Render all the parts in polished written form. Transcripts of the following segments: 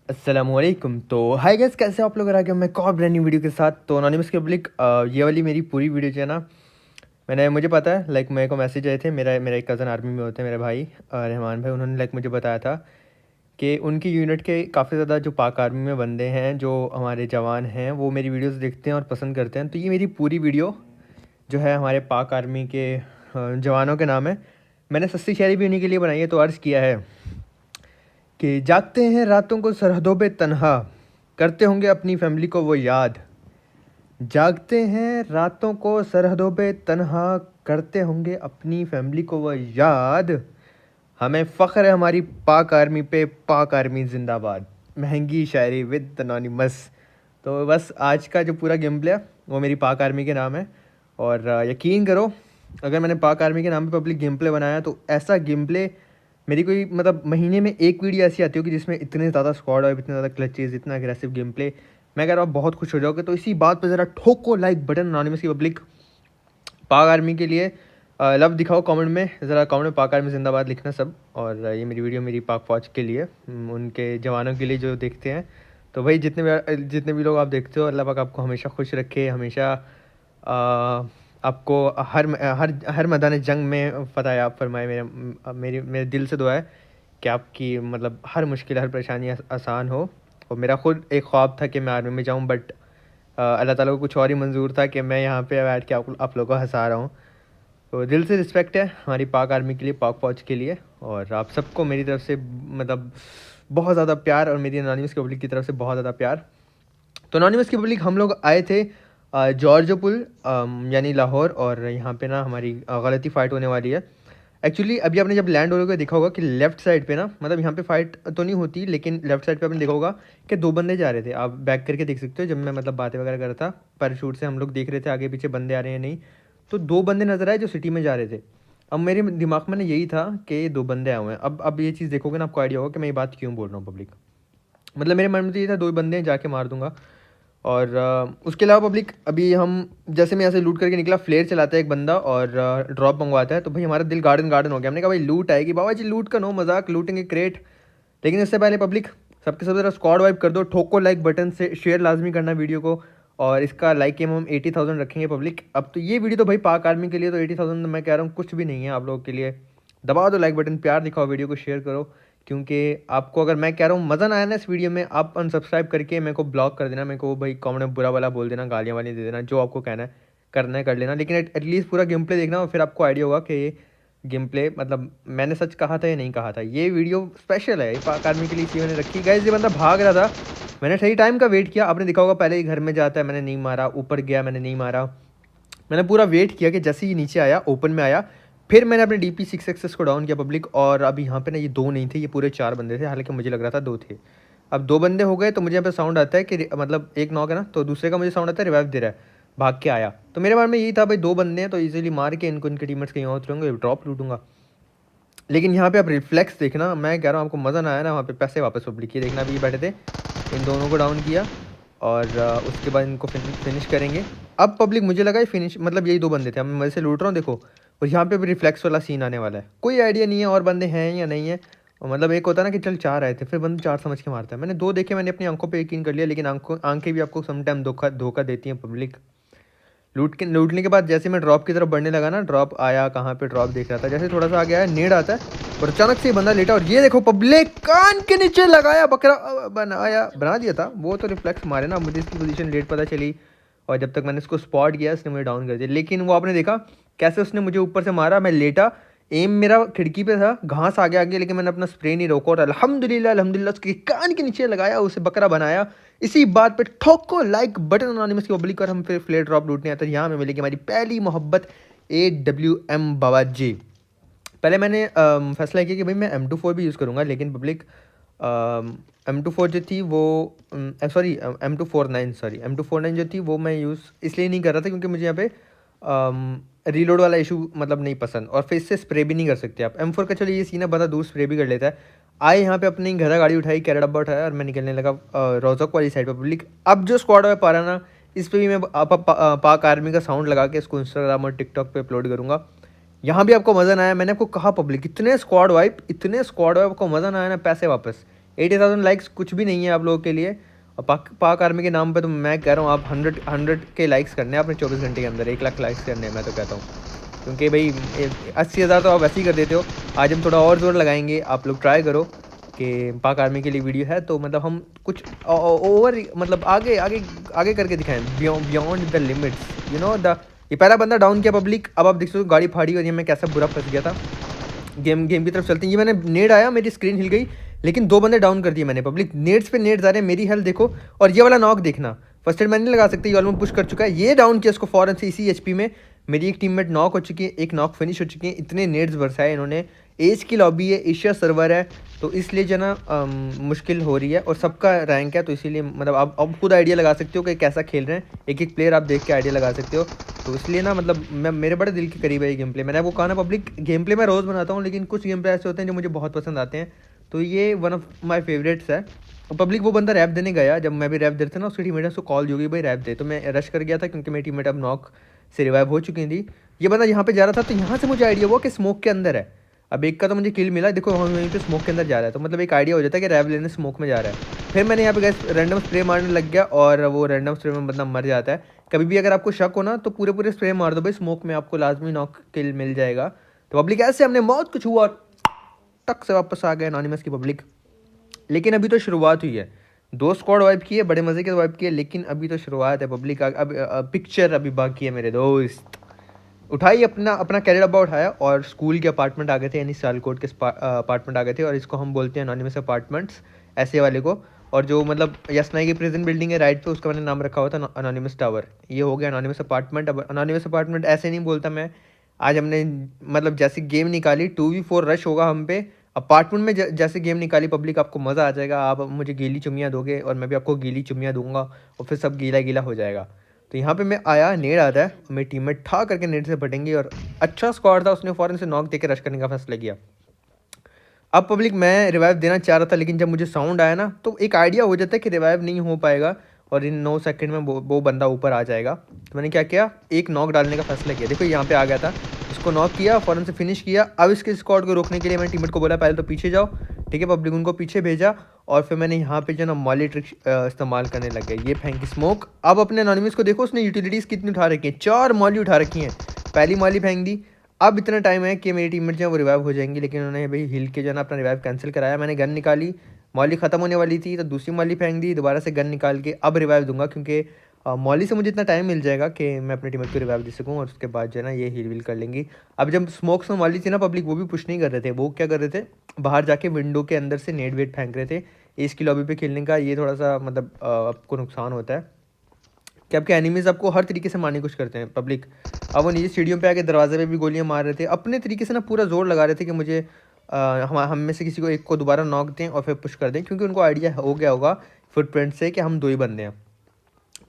अस्सलामुअलैकुम। तो hi guys, कैसे हो आप लोग? आ गया मैं एक और ब्रांड न्यू वीडियो के साथ। तो अनोनिमस के पब्लिक, ये वाली मेरी पूरी वीडियो जो है ना, मुझे पता है, मेरे को मैसेज आए थे। मेरा मेरा एक कज़न आर्मी में होते हैं, मेरे भाई रहमान भाई। उन्होंने मुझे बताया था कि उनकी यूनिट के काफ़ी ज़्यादा जो पाक आर्मी में बंदे हैं, जो हमारे जवान हैं, वो मेरी वीडियोज़ देखते हैं और पसंद करते हैं। तो ये मेरी पूरी वीडियो जो है हमारे पाक आर्मी के जवानों के नाम है। मैंने सस्ती शायरी भी उन्हीं के लिए बनाई है। तो अर्ज़ किया है कि जागते हैं रातों को सरहदों पे तन्हा, करते होंगे अपनी फैमिली को वो याद। जागते हैं रातों को सरहदों पे तन्हा, करते होंगे अपनी फैमिली को वो याद। हमें फ़ख्र है हमारी पाक आर्मी पे, पाक आर्मी जिंदाबाद। महंगी शायरी विद अनोनिमस। तो बस आज का जो पूरा गेम प्ले है वो मेरी पाक आर्मी के नाम है। और यकीन करो, अगर मैंने पाक आर्मी के नाम पे पब्लिक गेम प्ले बनाया तो ऐसा गेम प्ले मेरी कोई महीने में एक वीडियो ऐसी आती होगी जिसमें इतने ज़्यादा स्क्वाड और इतने ज़्यादा क्लचेज़, इतना अग्रेसिव गेम प्ले। मैं कह रहा हूँ आप बहुत खुश हो जाओगे। तो इसी बात पर ज़रा ठोको लाइक बटन अनोनिमस की पब्लिक। पाक आर्मी के लिए लव दिखाओ कमेंट में, ज़रा कमेंट में पाक आर्मी जिंदाबाद लिखना सब। और ये मेरी वीडियो मेरी पाक फौज के लिए, उनके जवानों के लिए जो देखते हैं। तो भाई जितने भी लोग आप देखते हो, अल्लाह पाक आपको हमेशा खुश रखे, हमेशा आपको हर हर हर मैदान जंग में फ़तह आप फरमाए। मेरे दिल से दुआ है कि आपकी हर मुश्किल, हर परेशानी आसान हो। और मेरा ख़ुद एक ख्वाब था कि मैं आर्मी में जाऊं, बट अल्लाह ताला को कुछ और ही मंजूर था कि मैं यहाँ पे बैठ के आप लोगों को हंसा रहा हूँ। तो दिल से रिस्पेक्ट है हमारी पाक आर्मी के लिए, पाक फ़ौज के लिए। और आप सबको मेरी तरफ से बहुत ज़्यादा प्यार, और मेरी अनोनिमस की पब्लिक की तरफ से बहुत ज़्यादा प्यार। तो अनोनिमस की पब्लिक, हम लोग आए थे जॉर्जो पुल, यानी लाहौर। और यहाँ पे ना हमारी गलती फ़ाइट होने वाली है। एक्चुअली अभी आपने जब लैंड होने को देखा होगा कि लेफ़्ट साइड पे ना, यहाँ पे फ़ाइट तो नहीं होती, लेकिन लेफ़्ट साइड पे आपने देखा होगा कि दो बंदे जा रहे थे। आप बैक करके देख सकते हो, जब मैं बातें वगैरह कर रहा था पैराशूट से, हम लोग देख रहे थे आगे पीछे बंदे आ रहे हैं नहीं। तो दो बंदे नज़र आए जो सिटी में जा रहे थे। अब मेरे दिमाग में ना यही था कि ये दो बंदे आए हुए हैं। अब ये चीज़ देखोगे ना, आपको आइडिया होगा कि मैं ये बात क्यों बोल रहा हूँ पब्लिक। मेरे मन में तो ये था, दो बंदे हैं, जाके मार दूंगा। और उसके अलावा पब्लिक, अभी हम जैसे मैं ऐसे लूट करके निकला, फ्लेयर चलाता है एक बंदा और ड्रॉप मंगवाता है। तो भाई हमारा दिल गार्डन गार्डन हो गया। हमने कहा भाई लूट आएगी, बाबा जी लूट का नो मजाक, लूटेंगे क्रेट। लेकिन इससे पहले पब्लिक, सबके सब ज़रा स्क्वाड वाइप कर दो, ठोको लाइक बटन से, शेयर लाजमी करना वीडियो को। और इसका लाइक एम हम 80,000 रखेंगे पब्लिक। अब तो ये वीडियो तो भाई पाक आर्मी के लिए, तो 80,000 मैं कह रहा हूँ कुछ भी नहीं है आप लोगों के लिए। दबा दो लाइक बटन, प्यार दिखाओ, वीडियो को शेयर करो। क्योंकि आपको अगर मैं कह रहा हूँ मज़ा ना आया ना इस वीडियो में, आप अनसब्सक्राइब करके मेरे को ब्लॉक कर देना, मेरे को भाई कमेंट में बुरा वाला बोल देना, गालियाँ वाली दे देना, जो आपको कहना है करना है कर लेना। लेकिन एटलीस्ट पूरा गेम प्ले देखना, और फिर आपको आइडिया होगा कि ये गेम प्ले मैंने सच कहा था या नहीं कहा था। ये वीडियो स्पेशल है, पाक आर्मी के लिए इसलिए मैंने रखी। गाइस ये बंदा भाग रहा था, मैंने सही टाइम का वेट किया। आपने देखा होगा पहले ही घर में जाता है, मैंने नहीं मारा, ऊपर गया मैंने नहीं मारा। मैंने पूरा वेट किया कि जैसे ही नीचे आया, ओपन में आया, फिर मैंने अपने DP6 को डाउन किया पब्लिक। और अब यहाँ पे ना ये दो नहीं थे, ये पूरे चार बंदे थे, हालांकि मुझे लग रहा था दो थे। अब दो बंदे हो गए तो मुझे यहाँ पे साउंड आता है कि एक नॉक है ना, तो दूसरे का मुझे साउंड आता है रिवाइव दे रहा है, भाग के आया। तो मेरे मन में यही था भाई दो बंदे हैं तो इजीली मार के इनको, इनके टीममेट्स कहीं और उतरेंगे, ड्रॉप लूटूंगा। लेकिन यहाँ पे आप रिफ्लेक्स देखना, मैं कह रहा हूँ आपको मज़ा ना आया ना, वहाँ पे पैसे वापस पब्लिक। ये देखना, अभी बैठे थे, इन दोनों को डाउन किया और उसके बाद इनको फिनिश करेंगे। अब पब्लिक मुझे लगा ये फिनिश, यही दो बंदे थे, अब मैं मज़े से लूट रहा हूँ देखो। और यहाँ पे भी रिफ्लेक्स वाला सीन आने वाला है, कोई आइडिया नहीं है और बंदे हैं या नहीं है। और एक होता है ना कि चल चार आए थे, फिर बंदे चार समझ के मारता है। मैंने दो देखे, मैंने अपनी आंखों पे यकीन कर लिया, लेकिन आंखें भी आपको समटाइम धोखा देती हैं पब्लिक। लूटने के बाद जैसे मैं ड्रॉप की तरफ बढ़ने लगा ना, ड्रॉप आया, कहाँ पे ड्रॉप देख रहा था, जैसे थोड़ा सा आगे आया, नेड आता है और अचानक से बंदा लेटा, और ये देखो पब्लिक कान के नीचे लगाया, बकरा बना दिया था वो। तो रिफ्लेक्स मारे ना, मुझे इसकी पोजीशन लेट पता चली, और जब तक मैंने इसको स्पॉट किया इसने मुझे डाउन कर दिया। लेकिन वो आपने देखा कैसे उसने मुझे ऊपर से मारा, मैं लेटा, एम मेरा खिड़की पे था, घास आगे आगे, लेकिन मैंने अपना स्प्रे नहीं रोका और अल्हम्दुलिल्लाह उसके कान के नीचे लगाया, उसे बकरा बनाया। इसी बात पे ठोको लाइक बटन अनोनिमस की पब्लिक। और हम फिर फ्लेयर ड्रॉप लूटने आते हैं, यहाँ में मिलेगी हमारी पहली मोहब्बत AWM बाबा जी। पहले मैंने फैसला किया कि भाई मैं M24 भी यूज़ करूँगा, लेकिन पब्लिक M24 जो थी वो सॉरी M249 जो थी वो मैं यूज़ इसलिए नहीं कर रहा था क्योंकि मुझे यहाँ पे रीलोड वाला इशू नहीं पसंद, और फिर इससे स्प्रे भी नहीं कर सकते आप। M4 का चलो ये सीन है, बंदा दूर स्प्रे भी कर लेता है। आए यहाँ पे अपनी घरा गाड़ी उठाई, कैरेट डब्बा उठाया और मैं निकलने लगा रोजक वाली साइड पर पब्लिक। अब जो स्क्वाड है पा रहा ना, इस पर भी मैं पाक आर्मी का साउंड लगा के इसको इंस्टाग्राम और टिकटॉक पे अपलोड करूँगा। यहाँ भी आपको मज़ा ना आया, मैंने आपको कहा पब्लिक, इतने स्क्वाड वाइप आपको मज़ा ना आया ना, पैसे वापस। 80,000 लाइक्स कुछ भी नहीं है आप लोगों के लिए। और पाक आर्मी के नाम पे तो मैं कह रहा हूँ आप 100 के लाइक्स करने हैं आपने 24 घंटे के अंदर, 1 लाख लाइक्स करने हैं मैं तो कहता हूँ। क्योंकि भाई 80,000 तो आप वैसे ही कर देते हो। आज हम थोड़ा और ज़ोर लगाएंगे, आप लोग ट्राई करो कि पाक आर्मी के लिए वीडियो है तो मतलब हम कुछ ओवर मतलब आगे आगे आगे करके दिखाएं, beyond the limits you know the. ये पहला बंदा डाउन किया पब्लिक, अब आप देख सकते हो गाड़ी फाड़ी और ये मैं कैसा बुरा फंस गया था। गेम की तरफ चलते हैं। ये मैंने नेड आया, मेरी स्क्रीन हिल गई, लेकिन 2 बंदे डाउन कर दिए मैंने पब्लिक। नेड्स पे नेड्स आ रहे हैं, मेरी हेल्थ देखो। और ये वाला नॉक देखना, फर्स्ट एड मैंने नहीं लगा सकती, ये ऑलमोस्ट पुश कर चुका है, ये डाउन किया उसको फौरन से इसी एचपी में। मेरी एक टीममेट नॉक हो चुकी है, एक नॉक फिनिश हो चुकी है। इतने नेड्स बरसाए इन्होंने। एज की लॉबी है, एशिया सर्वर है, तो इसलिए जो ना मुश्किल हो रही है और सबका रैंक है, तो इसीलिए मतलब आप अब खुद आइडिया लगा सकते हो कि कैसा खेल रहे हैं। एक एक प्लेयर आप देख के आइडिया लगा सकते हो। तो इसलिए ना मतलब मैं मेरे बड़े दिल के करीब है ये गेम प्ले। मैंने आपको कहा ना पब्लिक, गेम प्ले मैं रोज़ बनाता हूँ, लेकिन कुछ गेम प्ले ऐसे होते हैं जो मुझे बहुत पसंद आते हैं। तो ये वन ऑफ माई फेवरेट्स है। और पब्लिक वो बंदा रैप देने गया, जब मैं भी रैप देता था ना, उसकी टीममेट ने उसको कॉल दी होगी भाई रैप दे, तो मैं रश कर गया था क्योंकि मेरी टीममेट अब नॉक से रिवाइव हो चुकी थी। ये बंदा यहाँ पे जा रहा था, तो यहाँ से मुझे आइडिया हुआ कि स्मोक के अंदर है। अब एक का तो मुझे किल मिला, देखो वहीं पे स्मोक के अंदर जा रहा है, तो मतलब एक आइडिया हो जाता है कि रैप लेने स्मोक में जा रहा है। फिर मैंने यहाँ पे गैस रैंडम स्प्रे मारने लग गया और वो रैंडम स्प्रे में बंदा मर जाता है। कभी भी अगर आपको शक हो ना तो पूरे पूरे स्प्रे मार दो भाई स्मोक में, आपको लाजमी नॉक किल मिल जाएगा। तो पब्लिक ऐसे हमने मौत कुछ हुआ टक से वापस आ गए एनोनिमस की पब्लिक। लेकिन अभी तो शुरुआत हुई है, 2 स्क्वाड वाइप किए, बड़े मज़े के वाइप किए, लेकिन अभी तो शुरुआत है पब्लिक। अब पिक्चर अभी बाकी है मेरे दोस्त। उठाई अपना अपना कैरियर डब्बा उठाया और स्कूल के अपार्टमेंट आ गए थे, यानी सियालकोट के अपार्टमेंट आ गए थे, और इसको हम बोलते हैं एनोनिमस अपार्टमेंट्स, ऐसे वाले को। और जो मतलब यस नाई की प्रेजेंट बिल्डिंग है राइट पे, उसका मैंने नाम रखा हुआ था एनोनिमस टावर। ये हो गया एनोनिमस अपार्टमेंट। अब एनोनिमस अपार्टमेंट ऐसे नहीं बोलता मैं। आज हमने मतलब जैसी गेम निकाली 2v4 रश होगा हम पे अपार्टमेंट में, जैसे गेम निकाली पब्लिक, आपको मज़ा आ जाएगा। आप मुझे गीली चुम्मियाँ दोगे और मैं भी आपको गीली चुम्मियाँ दूंगा, और फिर सब गीला गीला हो जाएगा। तो यहाँ पे मैं आया, नेड आता है, मेरी टीममेट ठा करके नेड से फटेंगी, और अच्छा स्क्वाड था, उसने फ़ौरन से नॉक देके रश करने का फैसला किया। अब पब्लिक मैं रिवाइव देना चाह रहा था, लेकिन जब मुझे साउंड आया ना तो एक आइडिया हो जाता है कि रिवाइव नहीं हो पाएगा और इन 9 सेकंड में वो बंदा ऊपर आ जाएगा। तो मैंने क्या किया, एक नॉक डालने का फैसला किया। देखो यहाँ पे आ गया था, इसको नॉक किया, फ़ौरन से फिनिश किया। अब इसके स्क्वाड को रोकने के लिए मैंने टीममेट को बोला पहले तो पीछे जाओ, ठीक है पब्लिक, उनको पीछे भेजा। और फिर मैंने यहाँ पे जो ना मॉली ट्रिक इस्तेमाल करने लग गया। ये फेंकी स्मोक। अब अपने एनोनिमस को देखो, उसने यूटिलिटीज़ कितनी उठा रखी हैं, 4 मॉली उठा रखी हैं। पहली मॉली फेंक दी। अब इतना टाइम है कि मेरी टीममेट जो है वो रिवाइव हो जाएंगी, लेकिन उन्होंने भाई हिल के जो है ना अपना रिवाइव कैंसिल कराया। मैंने गन निकाली, मॉली ख़त्म होने वाली थी, तो दूसरी मॉली फेंक दी, दोबारा से गन निकाल के अब रिवाइव दूंगा, क्योंकि मॉली से मुझे इतना टाइम मिल जाएगा कि मैं अपने टीममेट को रिवाइव दे सकूँ, और उसके बाद जो है ना ये हील वील कर लेंगी। अब जब स्मोक्स में मॉली थी ना पब्लिक, वो भी पुश नहीं कर रहे थे, वो क्या कर रहे थे, बाहर जाके विंडो के अंदर से नेट वेट फेंक रहे थे। इसकी लॉबी पे खेलने का ये थोड़ा सा मतलब आपको नुकसान होता है कि आपके एनिमीज़ आपको हर तरीके से मारने की कोशिश करते हैं पब्लिक। अब वो नीचे सीढ़ियों पे आके दरवाजे पे भी गोलियां मार रहे थे, अपने तरीके से ना पूरा जोर लगा रहे थे कि मुझे हम में से किसी को एक को दोबारा नॉक दें और फिर पुश कर दें, क्योंकि उनको आइडिया हो गया होगा फुटप्रिंट से कि हम 2 ही बंदे हैं।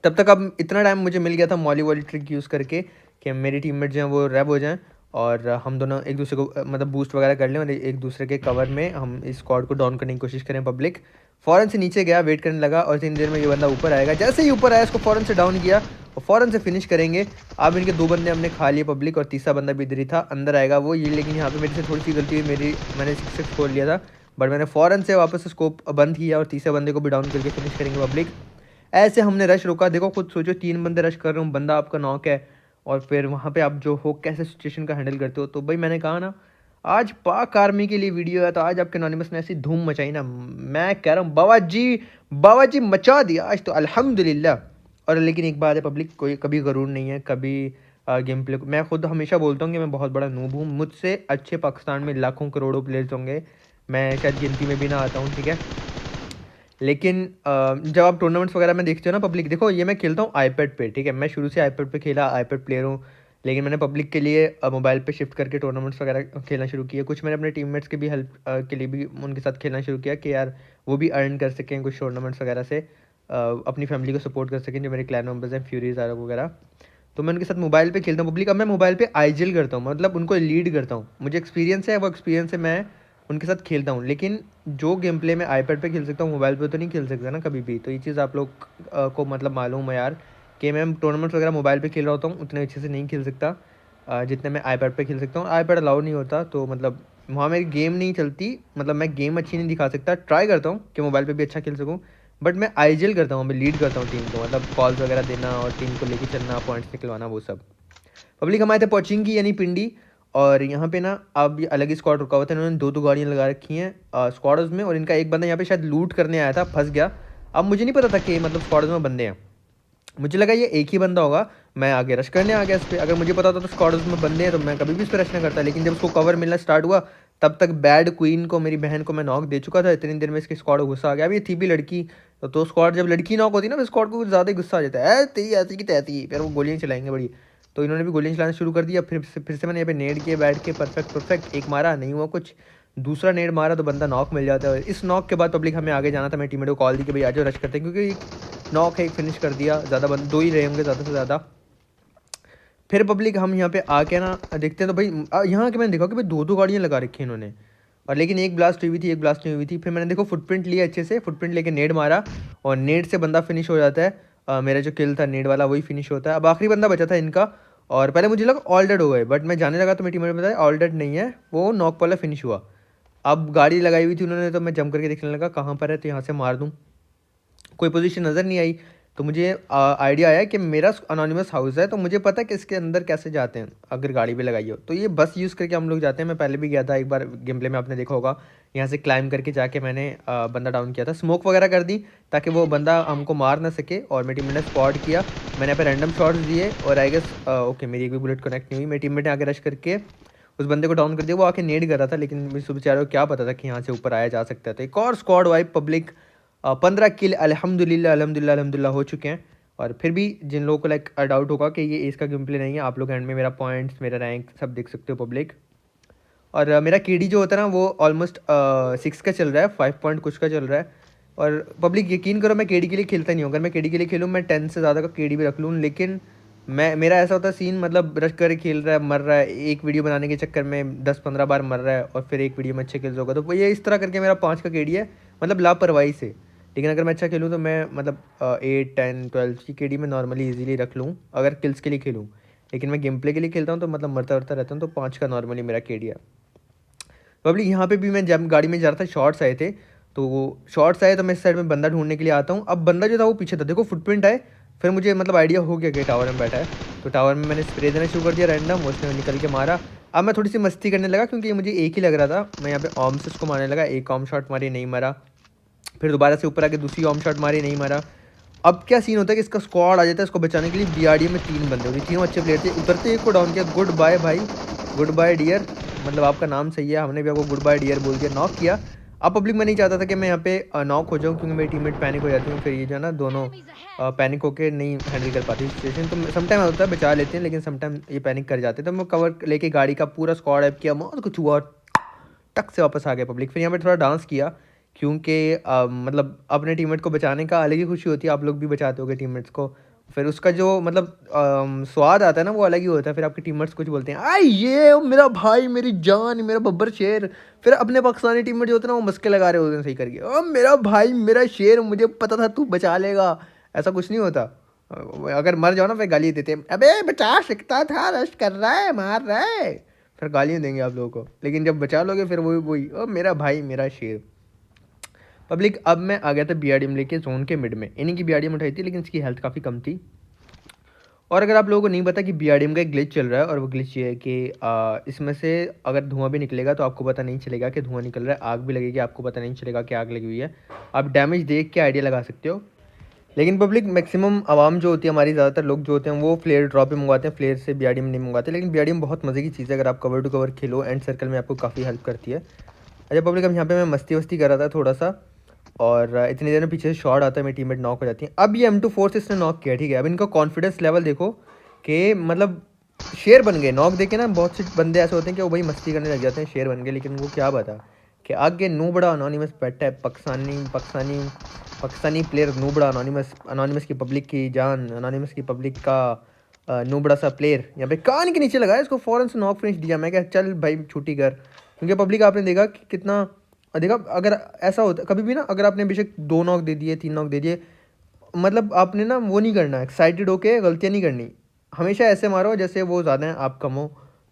तब तक अब इतना टाइम मुझे मिल गया था मॉली वॉली ट्रिक यूज़ करके कि मेरी टीममेट जो हैं वो रैब हो जाएं और हम दोनों एक दूसरे को मतलब बूस्ट वगैरह कर लें, और एक दूसरे के कवर में हम इस स्क्वाड को डाउन करने की कोशिश करें पब्लिक। फ़ौरन से नीचे गया, वेट करने लगा, और 3 देर में ये बंदा ऊपर आएगा। जैसे ही ऊपर आया इसको फ़ौरन से डाउन किया और फ़ौरन से फिनिश करेंगे। अब इनके 2 बंदे हमने खा लिए पब्लिक, और तीसरा बंदा भी इधर ही था, अंदर आएगा वो ये। लेकिन यहाँ पे मेरे से थोड़ी सी गलती हुई, मैंने 6 खोल लिया था, बट मैंने फ़ौरन से वापस से स्कोप बंद किया और तीसरे बंदे को भी डाउन करके फिनिश करेंगे पब्लिक। ऐसे हमने रश रोका। देखो खुद सोचो, 3 बंदे रश कर रहे हो, बंदा आपका नॉक है, और फिर वहाँ पे आप जो हो कैसे सिचुएशन का हैंडल करते हो। तो भाई मैंने कहा ना, आज पाक आर्मी के लिए वीडियो है, तो आज आपके एनोनिमस ने ऐसी धूम मचाई ना, मैं कह रहा हूँ बाबा जी मचा दिया आज तो अल्हम्दुलिल्लाह। और लेकिन एक बात है पब्लिक, कोई कभी गरूर नहीं है, कभी गेम प्ले मैं खुद हमेशा बोलता हूँ कि मैं बहुत बड़ा नूब हूँ, मुझसे अच्छे पाकिस्तान में लाखों करोड़ों प्लेयर्स होंगे, मैं शायद गिनती में भी ना आता हूँ, ठीक है। लेकिन जब आप टूर्नामेंट्स वगैरह में देखते हो ना पब्लिक, देखो ये मैं खेलता हूँ आईपैड पे, ठीक है, मैं शुरू से आईपैड पे खेला, आईपैड प्लेयर हूँ। लेकिन मैंने पब्लिक के लिए मोबाइल पे शिफ्ट करके टूर्नामेंट्स वगैरह खेलना शुरू किया। कुछ मैंने अपने टीममेट्स के भी हेल्प के लिए भी उनके साथ खेलना शुरू किया कि यार वो भी अर्न कर सकें कुछ टूर्नामेंट्स वगैरह से, अपनी फैमिली को सपोर्ट कर सकें, जो मेरे क्लैन मेम्बर्स हैं फ्यूरीज आर वगैरह। तो मैं उनके साथ मोबाइल पे खेलता हूँ पब्लिक। अब मैं मोबाइल पे आईजीएल करता हूँ, मतलब उनको लीड करता हूँ, मुझे एक्सपीरियंस है, वो एक्सपीरियंस से मैं उनके साथ खेलता हूँ। लेकिन जो गेम प्ले मैं आईपैड पे खेल सकता हूँ, मोबाइल पे तो नहीं खेल सकता ना कभी भी। तो ये चीज़ आप लोग को मतलब मालूम है यार, कि मैं टूर्नामेंट्स वगैरह मोबाइल पे खेल रहा होता हूँ, उतने अच्छे से नहीं खेल सकता जितने मैं आईपैड पे खेल सकता हूँ। आईपैड अलाउ नहीं होता, तो मतलब वहाँ मेरी गेम नहीं चलती, मतलब मैं गेम अच्छी नहीं दिखा सकता, ट्राई करता हूँ कि मोबाइल पे भी अच्छा खेल सकूँ, बट मैं आईजीएल करता हूँ, मैं लीड करता हूँ टीम को, मतलब कॉल्स वगैरह देना और टीम को लेके चलना, पॉइंट्स निकलवाना, वो सब। पब्लिक हमारे थे पोचिंग की यानी पिंडी, और यहाँ पे ना अब ये अलग ही स्क्वाड रुका हुआ था, इन्होंने दो दो गाड़ियाँ लगा रखी हैं स्क्वाड्स में, और इनका एक बंदा यहाँ पे शायद लूट करने आया था, फंस गया। अब मुझे नहीं पता था कि मतलब स्क्वाड्स में बंदे हैं, मुझे लगा ये एक ही बंदा होगा, मैं आगे रश करने आ गया इस पर। अगर मुझे पता होता तो स्क्वाड्स में बंदे हैं तो मैं कभी भी इस पर रश नहीं करता, लेकिन जब उसको कवर मिलना स्टार्ट हुआ तब तक बैड क्वीन को, मेरी बहन को मैं नॉक दे चुका था, इतनी देर में इसके स्क्वाड गुस्सा आ गया। अब ये थी भी लड़की, तो स्क्वाड जब लड़की नॉक होती है ना, फिर स्क्वाड को कुछ ज़्यादा ही गुस्सा आ जाता है, तेरी ऐसी की तैसी, फिर वो गोलियाँ चलाएंगे बड़ी। तो इन्होंने भी गोलियाँ चलाना शुरू कर दिया, फिर से मैंने यहाँ पे नेड किए बैठ के, परफेक्ट परफेक्ट, एक मारा नहीं हुआ कुछ, दूसरा नेड मारा तो बंदा नॉक मिल जाता है। इस नॉक के बाद पब्लिक हमें आगे जाना था, मेरे टीममेट को कॉल दी कि भाई आ जाओ रश करते हैं, क्योंकि नॉक है, एक फिनिश कर दिया, ज़्यादा बंद दो ही रहे होंगे ज़्यादा से ज़्यादा। फिर पब्लिक हम यहाँ पे आके ना देखते हैं तो भाई यहाँ के मैंने देखा कि भाई दो दो गाड़ियाँ लगा रखी हैं इन्होंने, और लेकिन एक ब्लास्ट हुई थी, एक ब्लास्ट नहीं हुई थी। फिर मैंने देखो फुटप्रिंट लिया अच्छे से, फुटप्रिंट लेके नेड मारा, और नेड से बंदा फिनिश हो जाता है। मेरा जो किल था नेड वाला वही फिनिश होता है। अब आखिरी बंदा बचा था इनका, और पहले मुझे लगा ऑल डेड हो गए, बट मैं जाने लगा तो मेरी टीम में बताया ऑल डेड नहीं है, वो नॉक वाला फिनिश हुआ। अब गाड़ी लगाई हुई थी उन्होंने, तो मैं जंप करके देखने लगा कहाँ पर है, तो यहाँ से मार दूँ, कोई पोजीशन नज़र नहीं आई। तो मुझे आइडिया आया कि मेरा अनोनिमस हाउस है, तो मुझे पता है कि इसके अंदर कैसे जाते हैं अगर गाड़ी भी लगाई हो, तो ये बस यूज़ करके हम लोग जाते हैं। मैं पहले भी गया था एक बार गेम प्ले में, आपने देखा होगा, यहाँ से क्लाइम करके जाके मैंने बंदा डाउन किया था, स्मोक वगैरह कर दी ताकि वो बंदा हमको मार ना सके, और मेरी टीम ने स्पॉट किया, मैंने यहाँ पे रैंडम शॉट्स दिए, और आई गेस ओके मेरी एक भी बुलेट कनेक्ट नहीं हुई। मेरी टीममेट ने आगे रश करके उस बंदे को डाउन कर दिया, वो आके नेड कर रहा था, लेकिन मुझे बेचारे को क्या पता था कि यहाँ से ऊपर आया जा सकता है। तो एक और स्क्वाड वाइप पब्लिक, 15 किल अल्हम्दुलिल्लाह अल्हम्दुलिल्लाह अल्हम्दुलिल्लाह हो चुके हैं। और फिर भी जिन लोगों को लाइक डाउट होगा कि ये इसका गेम प्ले नहीं है, आप लोग एंड में मेरा पॉइंट्स, मेरा रैंक सब देख सकते हो पब्लिक। और मेरा केडी जो होता है ना वो ऑलमोस्ट 6 का चल रहा है, 5 पॉइंट कुछ का चल रहा है। और पब्लिक यकीन करो मैं केडी के लिए खेलता नहीं हूँ, अगर मैं केडी के लिए खेलूँ मैं 10 से ज़्यादा का केडी भी रख लूँ, लेकिन मेरा ऐसा होता है सीन, मतलब रश कर खेल रहा है, मर रहा है, एक वीडियो बनाने के चक्कर में 10-15 बार मर रहा है, और फिर एक वीडियो में अच्छे खेल होगा, तो ये इस तरह करके मेरा 5 का केडी है, मतलब लापरवाही से। लेकिन अगर मैं अच्छा खेलूँ तो मैं मतलब 8, 10, 12 की केडी में नॉर्मली इजीली रख लूँ अगर किल्स के लिए खेलूँ। लेकिन मैं गेम प्ले के लिए खेलता हूँ तो मतलब मरता वरता रहता हूँ, तो 5 का नॉर्मली मेरा केडी है पब्लिक। यहाँ पे भी मैं जब गाड़ी में जा रहा था शॉर्ट्स आए थे, तो वो शॉर्ट्स आए तो मैं इस साइड में बंदा ढूंढने के लिए आता हूँ। अब बंदा जो था वो पीछे था, देखो फुटप्रिंट आए, फिर मुझे मतलब आइडिया हो गया कि टावर में बैठा है, तो टावर में मैंने स्प्रे देना शुरू कर दिया रैंडम, उसने निकल के मारा। अब मैं थोड़ी सी मस्ती करने लगा क्योंकि मुझे एक ही लग रहा था, मैं यहाँ पे ऑम से उसको मारने लगा, एक ऑम शॉट मारी नहीं मरा, फिर दोबारा से ऊपर आके दूसरी ऑम शॉट मारी नहीं मरा। अब क्या सीन होता है कि इसका स्क्वाड आ जाता है इसको बचाने के लिए, बीआरडी में 3 बंदे होते, तीनों अच्छे प्लेयर थे, उतरते एक को डाउन किया, गुड बाय भाई, गुड बाय डियर, मतलब आपका नाम सही है, हमने भी आपको गुड बाय डियर बोल दिया, नॉक किया। अब पब्लिक मैं नहीं चाहता था कि मैं यहाँ पे नॉक हो जाऊँ, क्योंकि मेरी टीममेट पैनिक हो जाती है, फिर ये जो है ना दोनों पैनिक होकर नहीं हैंडल कर पाती सिचुएशन, तो समटाइम होता है बचा लेते हैं, लेकिन समटाइम ये पैनिक कर जाते हैं, तो मैं कवर लेके गाड़ी का पूरा स्क्वाड ऐप किया, मौत कुछ हुआ, टक से वापस आ गया पब्लिक। फिर यहाँ पे थोड़ा डांस किया, क्योंकि मतलब अपने टीममेट को बचाने का अलग ही खुशी होती है, आप लोग भी बचाते होगे टीममेट्स को, फिर उसका जो मतलब स्वाद आता है ना वो अलग ही होता है। फिर आपके टीममेट्स कुछ बोलते हैं, आई ये मेरा भाई, मेरी जान, मेरा बब्बर शेर, फिर अपने पाकिस्तानी टीममेट जो होते हैं ना वो मस्के लगा रहे होते हैं सही करके, ओ मेरा भाई मेरा शेर, मुझे पता था तू बचा लेगा, ऐसा कुछ नहीं होता। अगर मर जाओ ना फिर गाली देते हैं, अबे बचा सकता था, रश कर रहा है, मार रहा है, फिर गालियाँ देंगे आप लोगों को। लेकिन जब बचा लोगे फिर वही वही, ओ मेरा भाई मेरा शेर। पब्लिक अब मैं आ गया था बीआरडीएम लेके जोन के मिड में, इन्हीं की बीआरडीएम उठाई थी, लेकिन इसकी हेल्थ काफ़ी कम थी। और अगर आप लोगों को नहीं पता कि बीआरडीएम का एक ग्लिच चल रहा है, और वो ग्लिच ये है कि इसमें से अगर धुआं भी निकलेगा तो आपको पता नहीं चलेगा कि धुआं निकल रहा है, आग भी लगेगी आपको पता नहीं चलेगा कि आग लगी हुई है, आप डैमेज देख के आइडिया लगा सकते हो। लेकिन पब्लिक मैक्सिमम आवाम जो होती है हमारी, ज़्यादातर लोग जो होते हैं वो फ्लेयर ड्रॉप ही मंगवाते हैं, फ्लेयर से बीआरडीएम नहीं मंगवाते, लेकिन बीआरडीएम बहुत मज़े की चीज़ है, अगर आप cover to cover Khelo and circle में आपको काफ़ी हेल्प करती है। अच्छा पब्लिक, अब यहाँ पे मैं मस्ती वस्ती कर रहा था थोड़ा सा, और इतनी देर में पीछे से शॉट आता है, मेरी टीममेट नॉक हो जाती है। अब ये M24 से इसने नॉक किया, ठीक है, अब इनका कॉन्फिडेंस लेवल देखो कि मतलब शेर बन गए, नॉक देखे ना बहुत से बंदे ऐसे होते हैं कि वो भाई मस्ती करने लग जाते हैं, शेर बन गए, लेकिन उनको क्या पता कि आगे नूबड़ा अनोनिमस बैठा है, पाकिस्तानी पाकिस्तानी पाकिस्तानी प्लेयर नूबड़ा अनोनिमस, अनोनिमस की पब्लिक की जान, अनोनिमस की पब्लिक का नूबड़ा सा प्लेयर यहाँ पे कान के नीचे लगाया, इसको फ़ौरन से नॉक फिनिश दिया। मैं क्या चल भाई छुट्टी कर, क्योंकि पब्लिक आपने देखा कि कितना, देखा अगर ऐसा होता कभी भी ना, अगर आपने बेशक 2 नॉक दे दिए 3 नॉक दे दिए, मतलब आपने ना वो नहीं करना, एक्साइटेड होके गलतियाँ नहीं करनी, हमेशा ऐसे मारो जैसे वो ज़्यादा हैं आप कम हो,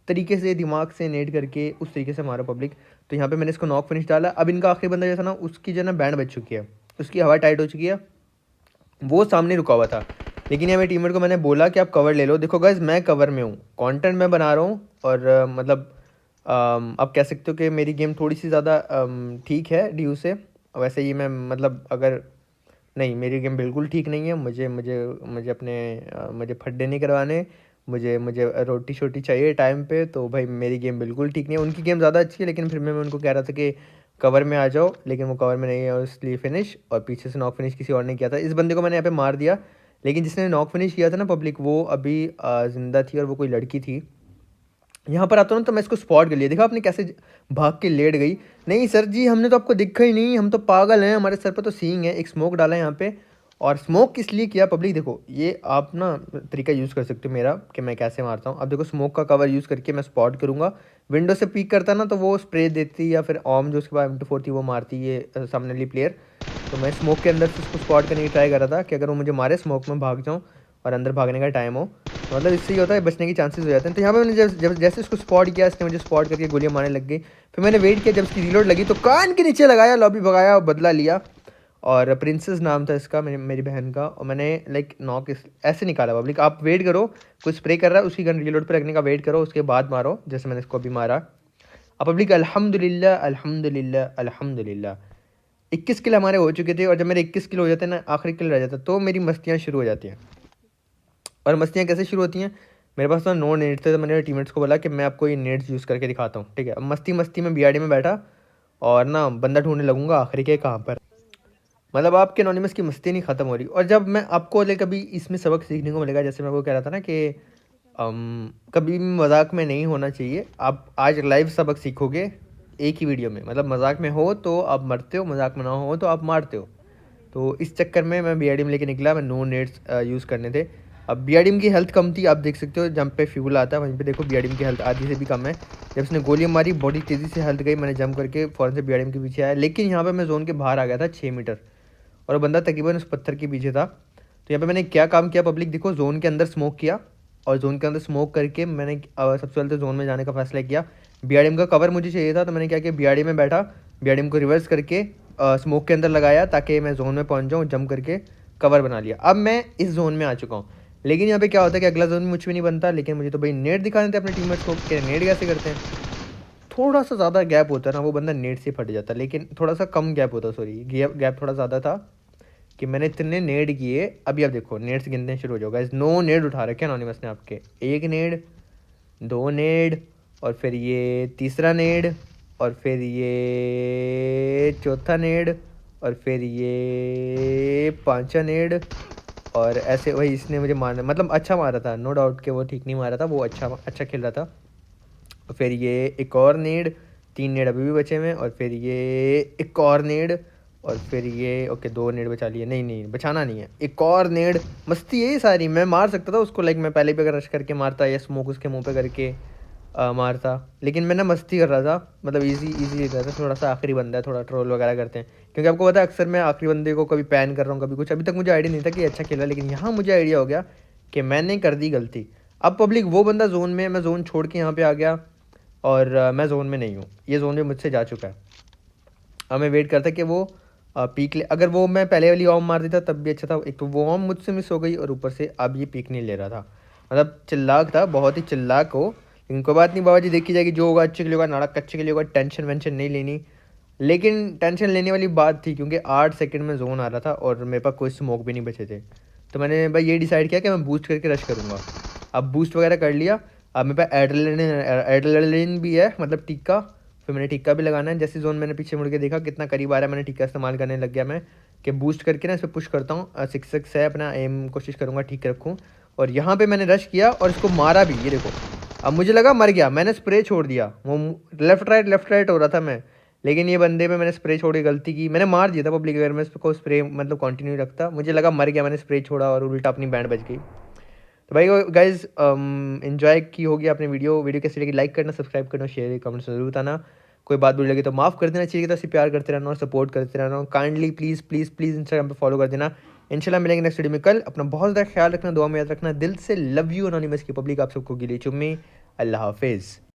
तरीके से दिमाग से नेट करके उस तरीके से मारो पब्लिक। तो यहाँ पे मैंने इसको नॉक फिनिश डाला। अब इनका आखिरी बंदा जैसा ना, उसकी जो है ना बैंड बज चुकी है, उसकी हवा टाइट हो चुकी है, वो सामने रुका हुआ था। लेकिन यहाँ मेरे टीममेट को मैंने बोला कि आप कवर ले लो। देखो गाइज, मैं कवर में हूँ, कंटेंट मैं बना रहा हूँ, और मतलब आप कह सकते हो कि मेरी गेम थोड़ी सी ज़्यादा ठीक है ड्यू से। वैसे ही मैं मतलब अगर नहीं, मेरी गेम बिल्कुल ठीक नहीं है। मुझे मुझे मुझे अपने मुझे फड्डे नहीं करवाने, मुझे मुझे रोटी शोटी चाहिए टाइम पे। तो भाई मेरी गेम बिल्कुल ठीक नहीं है, उनकी गेम ज़्यादा अच्छी है। लेकिन फिर मैं उनको कह रहा था कि कवर में आ जाओ, लेकिन वो कवर में नहीं है, और इसलिए फिनिश, और पीछे से नॉक फिनिश किसी और ने किया था। इस बंदे को मैंने यहाँ पे मार दिया, लेकिन जिसने नॉक फिनिश किया था ना पब्लिक, वो अभी ज़िंदा थी, और वो कोई लड़की थी। यहाँ पर आता हूँ ना, तो मैं इसको स्पॉट कर लिया। देखा आपने कैसे भाग के लेट गई। नहीं सर जी, हमने तो आपको दिखा ही नहीं, हम तो पागल हैं, हमारे सर पर तो सींग है। एक स्मोक डाला है यहाँ पे, और स्मोक किस लिए किया पब्लिक, देखो ये आप ना तरीका यूज़ कर सकते हो मेरा, कि मैं कैसे मारता हूँ। अब देखो, स्मोक का कवर यूज़ करके मैं स्पॉट करूँगा। विंडो से पीक करता ना, तो वो स्प्रे देती, या फिर ऑम जो उसके बाद M24 थी वो मारती ये सामने वाली प्लेयर। तो मैं स्मोक के अंदर से उसको स्पॉट करने की ट्राई कर रहा था, कि अगर वो मुझे मारे, स्मोक में भाग जाऊँ और अंदर भागने का टाइम हो, तो मतलब इससे ही होता है, बचने की चांसेस हो जाते हैं। तो यहाँ पे मैंने जब जैसे इसको स्पॉट किया, इसने मुझे स्पॉट करके गोलियां मारने लग गई। फिर मैंने वेट किया, जब इसकी रीलोड लगी तो कान के नीचे लगाया, लॉबी भगाया और बदला लिया। और प्रिंसेस नाम था इसका, मेरी बहन का, और मैंने लाइक नॉक ऐसे निकाला पब्लिक। आप वेट करो, कोई स्प्रे कर रहा है, उसकी गन रीलोड पर रखने का वेट करो, उसके बाद मारो, जैसे मैंने इसको अभी मारा। अब पब्लिक अल्हम्दुलिल्लाह अल्हम्दुलिल्लाह अल्हम्दुलिल्लाह 21 किल हमारे हो चुके थे। और जब मेरे 21 किल हो जाते हैं ना, आखिरी किल रह जाता, तो मेरी मस्तियाँ शुरू हो जाती हैं। और मस्तियाँ कैसे शुरू होती हैं, मेरे पास तो नो नेट थे, तो मैंने टीममेट्स को बोला कि मैं आपको ये नेट्स यूज़ करके दिखाता हूँ, ठीक है। अब मस्ती मस्ती में BRD में बैठा, और ना बंदा ढूंढने लगूंगा आखिरी के कहाँ पर। मतलब आपके एनोनिमस की मस्ती नहीं ख़त्म हो रही। और जब मैं आपको ले कभी इसमें सबक सीखने को मिलेगा, जैसे मैं वो कह रहा था ना कि कभी भी मजाक में नहीं होना चाहिए। आप आज लाइव सबक सीखोगे एक ही वीडियो में। मतलब मजाक में हो तो आप मरते हो, मजाक में ना हो तो आप मारते हो। तो इस चक्कर में मैं BRD में लेके निकला, मैं नो नेट्स यूज़ करने थे। अब BRD की हेल्थ कम थी, आप देख सकते हो, जंप पे फ्यूल आता है वहीं पे देखो BRD की हेल्थ आधी से भी कम है। जब उसने गोली मारी, बड़ी तेज़ी से हेल्थ गई, मैंने जंप करके फ़ौरन से BRD के पीछे आया। लेकिन यहाँ पे मैं जोन के बाहर आ गया था 6 मीटर, और वो बंदा तकरीबन उस पत्थर के पीछे था। तो यहाँ पे मैंने क्या काम किया पब्लिक, देखो जोन के अंदर स्मोक किया, और जोन के अंदर स्मोक करके मैंने सबसे पहले तो जोन में जाने का फैसला किया। BRD का कवर मुझे चाहिए था, तो मैंने क्या किया, BRD में बैठा, BRD को रिवर्स करके स्मोक के अंदर लगाया, ताकि मैं जोन में पहुंच जाऊं, जंप करके कवर बना लिया। अब मैं इस जोन में आ चुका हूं। लेकिन यहाँ पे क्या होता है कि अगला जोन मुझ में नहीं बनता। लेकिन मुझे तो भाई नेट दिखाने थे अपने टीममेट्स को कि नेट कैसे करते हैं। थोड़ा सा ज़्यादा गैप होता है ना, वो बंदा नेट से फट जाता, लेकिन थोड़ा सा कम गैप होता, सॉरी गैप थोड़ा ज़्यादा था, कि मैंने इतने नेड किए। अभी आप देखो नेड्स गिनने शुरू हो जाओ गाइस। 9 नेड उठा रखे एनोनिमस ने आपके, 1 नेड, 2 नेड, और फिर ये तीसरा नेड, और फिर ये चौथा नेड, और फिर ये पांचवा नेड। और ऐसे वही इसने मुझे मारना, मतलब अच्छा मारा था, नो डाउट कि वो ठीक नहीं मारा था, वो अच्छा खेल रहा था। और फिर ये एक और नेड, 3 नेड अभी भी बचे हुए हैं, और फिर ये एक और नेड, और फिर ये ओके 2 नेड बचा लिए, नहीं नहीं बचाना नहीं है, एक और नेड। मस्ती यही सारी, मैं मार सकता था उसको, लाइक मैं पहले भी अगर रश करके मारता, या स्मोक उसके मुंह पे करके मारता। लेकिन मैं ना मस्ती कर रहा था, मतलब इजी कर रहा था, थोड़ा सा आखिरी बंदा है, थोड़ा ट्रोल वगैरह करते हैं। क्योंकि आपको पता है अक्सर मैं आखिरी बंदे को कभी पैन कर रहा हूँ, कभी कुछ। अभी तक मुझे आइडिया नहीं था कि अच्छा खेला, लेकिन यहाँ मुझे आइडिया हो गया कि मैंने कर दी गलती। अब पब्लिक वो बंदा जोन में, मैं जोन छोड़ के यहाँ पे आ गया, और मैं जोन में नहीं हूँ, ये जोन में मुझसे जा चुका है। अब मैं वेट करता कि वो पीक ले। अगर वो मैं पहले वाली ऑम मार देता तब भी अच्छा था। एक तो वो ऑम मुझसे मिस हो गई, और ऊपर से अब ये पीक नहीं ले रहा था। मतलब चिल्लाक था, बहुत ही चिल्लाक हो। लेकिन कोई बात नहीं बाबा जी, देखी जाएगी, जो होगा अच्छे के लिए होगा, नाटक अच्छे के लिए होगा, टेंशन वेंशन नहीं लेनी। लेकिन टेंशन लेने वाली बात थी, क्योंकि 8 सेकंड में जोन आ रहा था, और मेरे पास कोई स्मोक भी नहीं बचे थे। तो मैंने भाई ये डिसाइड किया कि मैं बूस्ट करके रश करूँगा। अब बूस्ट वगैरह कर लिया। अब मेरे पास एड्रेनलिन भी है, मतलब टिक्का। फिर मैंने टिक्का भी लगाना है। जैसे जोन मैंने पीछे मुड़ के देखा कितना करीब आ रहा है, मैंने टिक्का इस्तेमाल करने लग गया मैं, कि बूस्ट करके ना इस पर पुश करता हूँ। 6 है अपना एम, कोशिश करूँगा ठीक रखूँ। और यहाँ पे मैंने रश किया और इसको मारा भी, ये देखो। अब मुझे लगा मर गया, मैंने स्प्रे छोड़ दिया, वो लेफ्ट राइट हो रहा था मैं। लेकिन ये बंदे पे मैंने स्प्रे छोड़ के गलती की, मैंने मार दिया था पब्लिक। अगर मैं इसको स्प्रे मतलब कंटिन्यू रखता, मुझे लगा मर गया, मैंने स्प्रे छोड़ा और उल्टा अपनी बैंड बच गई। तो भाई गाइज इन्जॉय की होगी आपने वीडियो कैसी लगी, लाइक करना, सब्सक्राइब करना, शेयर कमेंट्स जरूर बताना। कोई बात बुरी लगी तो माफ़ कर देना चाहिए, तो ऐसे प्यार करते रहना और सपोर्ट करते रहना। Kindly please please please Instagram पे फॉलो कर देना। इंशाल्लाह मिलेंगे नेक्स्ट वीडियो में कल। अपना बहुत ज़्यादा ख्याल रखना, दुआ में याद रखना। दिल से लव यू एनोनिमस की पब्लिक, आप सबको गिली चुम्मी। अल्लाह हाफ़िज़।